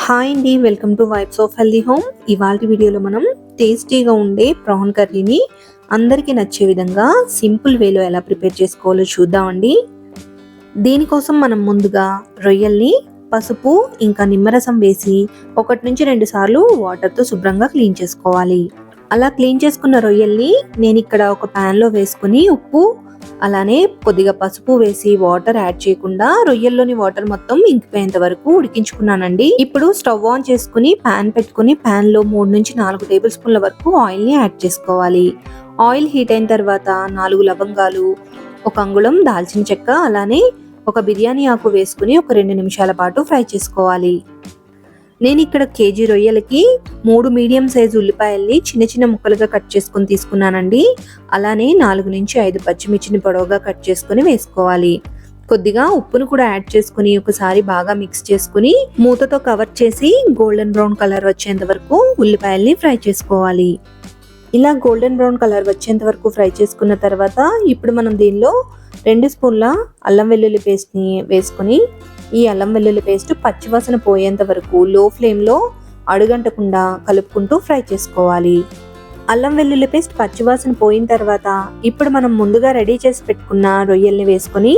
Hi అండి, welcome to vibes of healthy home. ఇవాళ వీడియోలో మనం టేస్టీగా ఉండే ప్రాన్ కర్రీని అందరికీ నచ్చే విధంగా సింపుల్ వేలో ఎలా ప్రిపేర్ చేసుకోవాలో చూద్దామండి. దీనికోసం మనం ముందుగా రొయ్యల్ని పసుపు ఇంకా నిమ్మరసం వేసి 1 నుంచి 2 సార్లు వాటర్తో శుభ్రంగా క్లీన్ చేసుకోవాలి. అలా క్లీన్ చేసుకున్న రొయ్యల్ని నేను ఇక్కడ ఒక ప్యాన్లో వేసుకుని ఉప్పు అలానే కొద్దిగా పసుపు వేసి వాటర్ యాడ్ చేయకుండా రొయ్యల్లోని వాటర్ మొత్తం ఇంకిపోయేంత వరకు ఉడికించుకున్నానండి. ఇప్పుడు స్టవ్ ఆన్ చేసుకుని ప్యాన్ పెట్టుకుని ప్యాన్ లో 3 నుంచి 4 టేబుల్ స్పూన్ల వరకు ఆయిల్ ని యాడ్ చేసుకోవాలి. ఆయిల్ హీట్ అయిన తర్వాత 4 లవంగాలు, 1 అంగుళం దాల్చిన చెక్క, అలానే ఒక బిర్యానీ ఆకు వేసుకుని ఒక 2 నిమిషాల పాటు ఫ్రై చేసుకోవాలి. నేను ఇక్కడ కేజీ రొయ్యలకి 3 మీడియం సైజు ఉల్లిపాయల్ని చిన్న చిన్న ముక్కలుగా కట్ చేసుకుని తీసుకున్నానండి. అలానే 4 నుంచి 5 పచ్చిమిర్చిని పొడవుగా కట్ చేసుకుని వేసుకోవాలి. కొద్దిగా ఉప్పును కూడా యాడ్ చేసుకుని ఒకసారి బాగా మిక్స్ చేసుకుని మూతతో కవర్ చేసి గోల్డెన్ బ్రౌన్ కలర్ వచ్చేంత వరకు ఉల్లిపాయల్ని ఫ్రై చేసుకోవాలి. ఇలా గోల్డెన్ బ్రౌన్ కలర్ వచ్చేంత వరకు ఫ్రై చేసుకున్న తర్వాత ఇప్పుడు మనం దీనిలో 2 స్పూన్ల అల్లం వెల్లుల్లి పేస్ట్ని వేసుకుని ఈ అల్లం వెల్లుల్లి పేస్ట్ పచ్చివాసన పోయేంత వరకు లో ఫ్లేమ్లో అడుగంటకుండా కలుపుకుంటూ ఫ్రై చేసుకోవాలి. అల్లం వెల్లుల్లి పేస్ట్ పచ్చివాసన పోయిన తర్వాత ఇప్పుడు మనం ముందుగా రెడీ చేసి పెట్టుకున్న రొయ్యల్ని వేసుకొని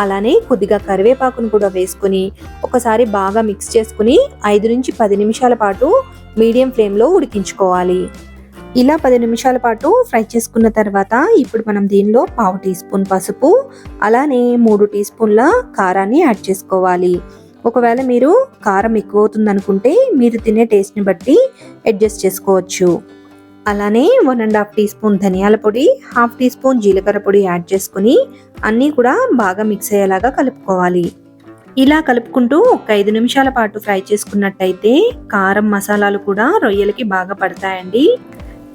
అలానే కొద్దిగా కరివేపాకును కూడా వేసుకొని ఒకసారి బాగా మిక్స్ చేసుకుని 5 నుంచి 10 నిమిషాల పాటు మీడియం ఫ్లేమ్లో ఉడికించుకోవాలి. ఇలా 10 నిమిషాల పాటు ఫ్రై చేసుకున్న తర్వాత ఇప్పుడు మనం దీనిలో 1/2 టీ స్పూన్ పసుపు అలానే 3 టీ స్పూన్ల కారాన్ని యాడ్ చేసుకోవాలి. ఒకవేళ మీరు కారం ఎక్కువ అవుతుంది అనుకుంటే మీరు తినే టేస్ట్ని బట్టి అడ్జస్ట్ చేసుకోవచ్చు. అలానే 1.5 టీ స్పూన్ ధనియాల పొడి, 1/2 టీ స్పూన్ జీలకర్ర పొడి యాడ్ చేసుకుని అన్నీ కూడా బాగా మిక్స్ అయ్యేలాగా కలుపుకోవాలి. ఇలా కలుపుకుంటూ ఒక 5 నిమిషాల పాటు ఫ్రై చేసుకున్నట్టయితే కారం మసాలాలు కూడా రొయ్యలకి బాగా పడతాయండి.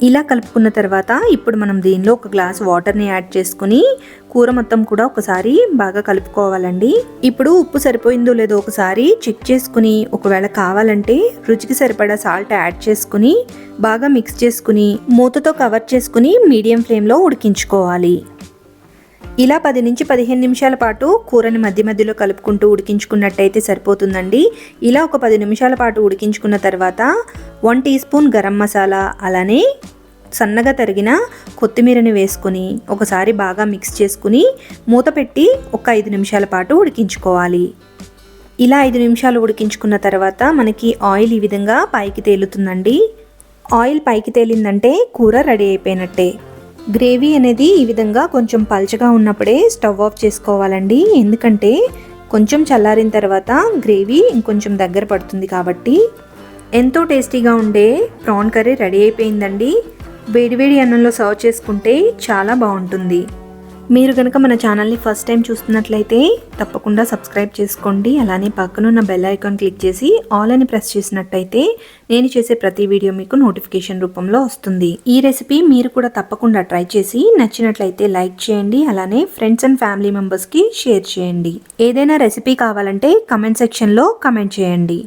ఇలా కలుపుకున్న తర్వాత ఇప్పుడు మనం దీనిలో 1 గ్లాస్ వాటర్ని యాడ్ చేసుకుని కూర మొత్తం కూడా ఒకసారి బాగా కలుపుకోవాలండి. ఇప్పుడు ఉప్పు సరిపోయిందో లేదో ఒకసారి చెక్ చేసుకుని ఒకవేళ కావాలంటే రుచికి సరిపడా సాల్ట్ యాడ్ చేసుకుని బాగా మిక్స్ చేసుకుని మూతతో కవర్ చేసుకుని మీడియం ఫ్లేమ్లో ఉడికించుకోవాలి. ఇలా 10 నుంచి 15 నిమిషాల పాటు కూరని మధ్య మధ్యలో కలుపుకుంటూ ఉడికించుకున్నట్టయితే సరిపోతుందండి. ఇలా ఒక 10 నిమిషాల పాటు ఉడికించుకున్న తర్వాత 1 టీ స్పూన్ గరం మసాలా అలానే సన్నగా తరిగిన కొత్తిమీరని వేసుకొని ఒకసారి బాగా మిక్స్ చేసుకుని మూత పెట్టి ఒక 5 నిమిషాల పాటు ఉడికించుకోవాలి. ఇలా 5 నిమిషాలు ఉడికించుకున్న తర్వాత మనకి ఆయిల్ ఈ విధంగా పైకి తేలుతుందండి. ఆయిల్ పైకి తేలిందంటే కూర రెడీ అయిపోయినట్టే. గ్రేవీ అనేది ఈ విధంగా కొంచెం పల్చగా ఉన్నప్పుడే స్టవ్ ఆఫ్ చేసుకోవాలండి. ఎందుకంటే కొంచెం చల్లారిన తర్వాత గ్రేవీ ఇంకొంచెం దగ్గర పడుతుంది కాబట్టి. ఎంతో టేస్టీగా ఉండే ప్రాన్ కర్రీ రెడీ అయిపోయిందండి. వేడివేడి అన్నంలో సర్వ్ చేసుకుంటే చాలా బాగుంటుంది. మీరు కనుక మన ఛానల్ని ఫస్ట్ టైం చూస్తున్నట్లయితే తప్పకుండా సబ్స్క్రైబ్ చేసుకోండి. అలానే పక్కనున్న బెల్ ఐకాన్ క్లిక్ చేసి ఆల్ అని ప్రెస్ చేసినట్టయితే నేను చేసే ప్రతి వీడియో మీకు నోటిఫికేషన్ రూపంలో వస్తుంది. ఈ రెసిపీ మీరు కూడా తప్పకుండా ట్రై చేసి నచ్చినట్లయితే లైక్ చేయండి. అలానే ఫ్రెండ్స్ అండ్ ఫ్యామిలీ మెంబర్స్కి షేర్ చేయండి. ఏదైనా రెసిపీ కావాలంటే కమెంట్ సెక్షన్లో కమెంట్ చేయండి.